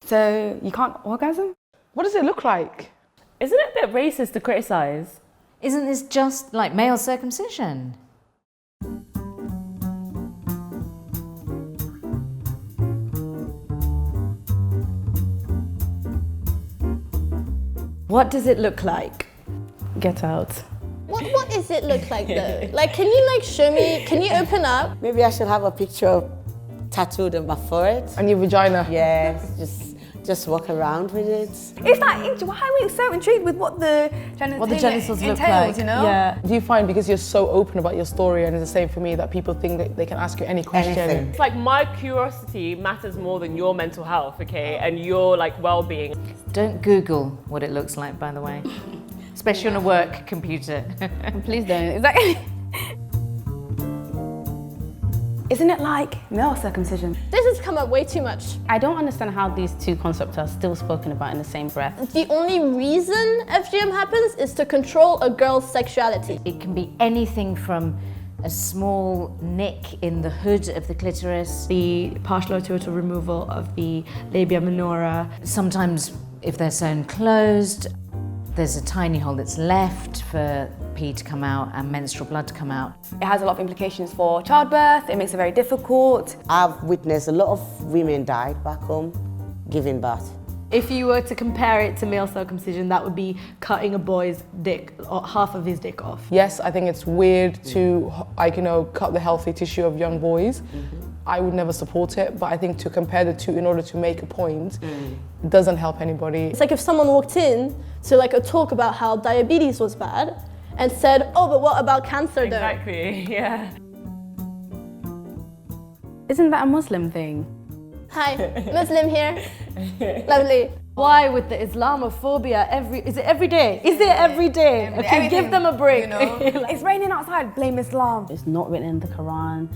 So you can't orgasm? What does it look like? Isn't it a bit racist to criticise? Isn't this just like male circumcision? What does it look like? Get out. What does it look like though? Like, can you like show me, can you open up? Maybe I should have a picture tattooed on my forehead. And your vagina? Yes, just walk around with it. It's like, why are we so intrigued with what the genitals look entails, like? you know? Yeah. Do you find, because you're so open about your story, and it's the same for me, that people think that they can ask you any question? Anything. It's like my curiosity matters more than your mental health, okay? And your like well-being. Don't Google what it looks like, by the way. Especially on a work computer. Please don't. Is that... Isn't it like male circumcision? This has come up way too much. I don't understand how these two concepts are still spoken about in the same breath. The only reason FGM happens is to control a girl's sexuality. It can be anything from a small nick in the hood of the clitoris, The partial or total removal of the labia minora. sometimes if they're sewn closed, there's a tiny hole that's left for pee to come out and menstrual blood to come out. It has a lot of implications for childbirth. It makes it very difficult. I've witnessed a lot of women died back home giving birth. If you were to compare it to male circumcision, that would be cutting a boy's dick, or half of his dick off. Yes, I think it's weird to, like, you know, cut the healthy tissue of young boys. I would never support it, but I think to compare the two in order to make a point doesn't help anybody. It's like if someone walked in to like a talk about how diabetes was bad and said, oh, but what about cancer though? Exactly, yeah. Isn't that a Muslim thing? Hi, Muslim here. Lovely. Why with the Islamophobia is it every day? Is it every day? Okay, give them a break. You know? It's raining outside, blame Islam. It's not written in the Quran.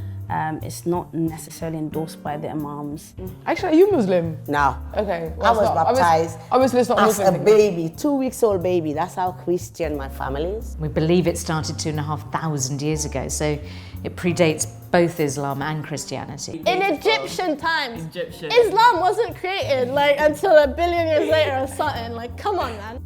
It's not necessarily endorsed by the imams. Actually, are you Muslim? No. Okay. I was baptized Obviously, it's not as Muslim. a baby, 2 weeks old baby. That's how Christian my family is. We believe it started 2,500 years ago, so it predates both Islam and Christianity. In Egyptian times. Egyptian. Islam wasn't created like until a billion years later or something. Like, come on, man.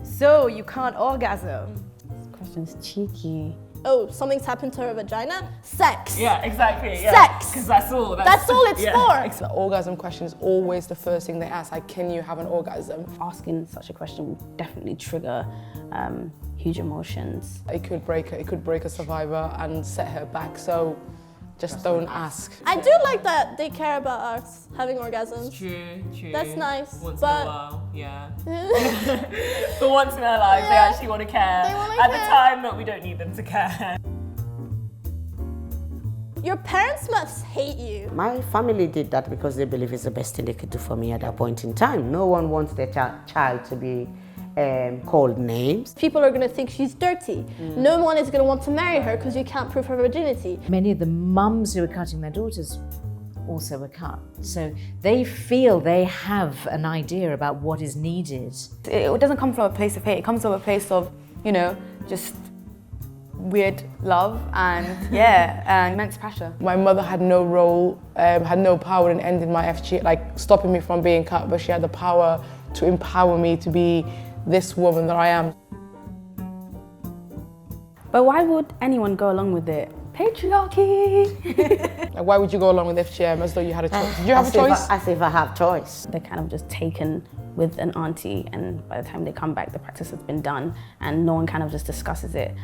So you can't orgasm. This question's cheeky. Oh, something's happened to her vagina? Sex. Yeah, exactly. Yeah. Sex. Because that's all. That's all it's for. The orgasm question is always the first thing they ask, like, can you have an orgasm? Asking such a question will definitely trigger huge emotions. It could break a survivor and set her back, so just don't ask. I do like that they care about us having orgasms. True. That's nice, Once but- in a while, yeah. For once in our lives, they actually want to care. They wanna At the care. time that we don't need them to care. Your parents must hate you. My family did that because they believe it's the best thing they could do for me at that point in time. No one wants their child to be called names. People are gonna think she's dirty. No one is gonna want to marry her because you can't prove her virginity. Many of the mums who are cutting their daughters also were cut, so they feel they have an idea about what is needed. It doesn't come from a place of hate. It comes from a place of, you know, just weird love and and immense pressure. My mother had no role, had no power in ending my FGM, like stopping me from being cut, but she had the power to empower me to be this woman that I am. But why would anyone go along with it? Patriarchy! Like, why would you go along with FGM as though you had a choice? Did you have a choice? As if I have choice. They're kind of just taken with an auntie, and by the time they come back, the practice has been done and no one kind of just discusses it.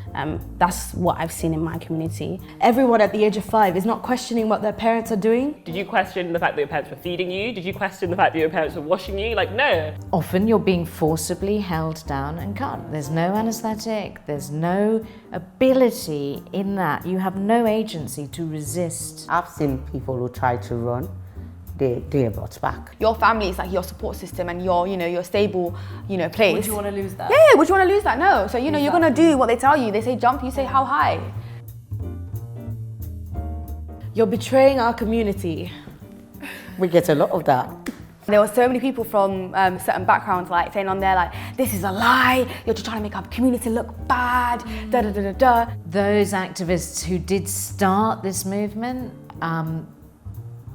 That's what I've seen in my community. Everyone at the age of 5 is not questioning what their parents are doing. Did you question the fact that your parents were feeding you? Did you question the fact that your parents were washing you? Like, no. Often you're being forcibly held down and cut. There's no anesthetic, there's no ability in that. You have no agency to resist. I've seen people who try to run, they're brought back. Your family is like your support system and your stable, place. Would you want to lose that? Yeah, would you want to lose that? No. So, you're going to do what they tell you. They say jump, you say how high. You're betraying our community. We get a lot of that. There were so many people from certain backgrounds like saying on there like, this is a lie, you're just trying to make our community look bad, da da da da da. Those activists who did start this movement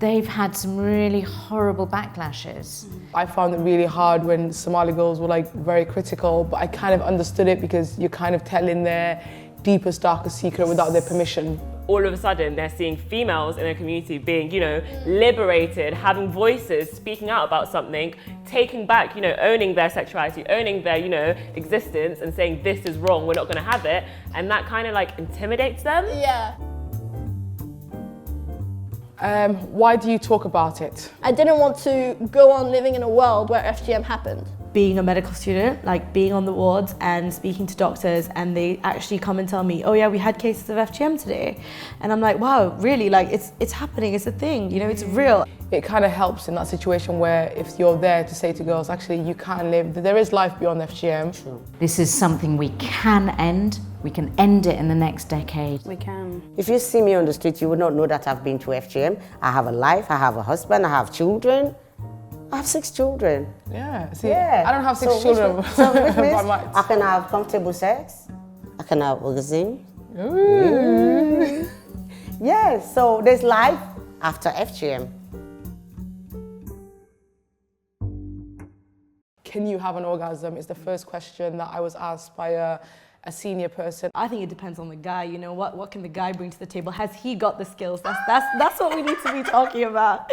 they've had some really horrible backlashes. I found it really hard when Somali girls were like very critical, but I kind of understood it because you're kind of telling their deepest, darkest secret without their permission. All of a sudden, they're seeing females in their community being, you know, liberated, having voices, speaking out about something, taking back, you know, owning their sexuality, owning their, you know, existence and saying this is wrong, we're not gonna have it. And that kind of like intimidates them. Yeah. Why do you talk about it? I didn't want to go on living in a world where FGM happened. Being a medical student, like being on the wards and speaking to doctors, and they actually come and tell me, oh yeah, we had cases of FGM today. And I'm like, wow, really? Like it's happening, it's a thing, you know, it's real. It kind of helps in that situation where if you're there to say to girls, actually you can live, there is life beyond FGM. True. This is something we can end. We can end it in the next decade. We can. If you see me on the street, you would not know that I've been to FGM. I have a life, I have a husband, I have children. I have 6 children. Yeah, see, Yeah. I don't have 6 children. Which means I might. I can have comfortable sex. I can have orgasm. Yeah, so there's life after FGM. Can you have an orgasm is the first question that I was asked by a senior person. I think it depends on the guy, you know, what can the guy bring to the table? Has he got the skills? That's what we need to be talking about.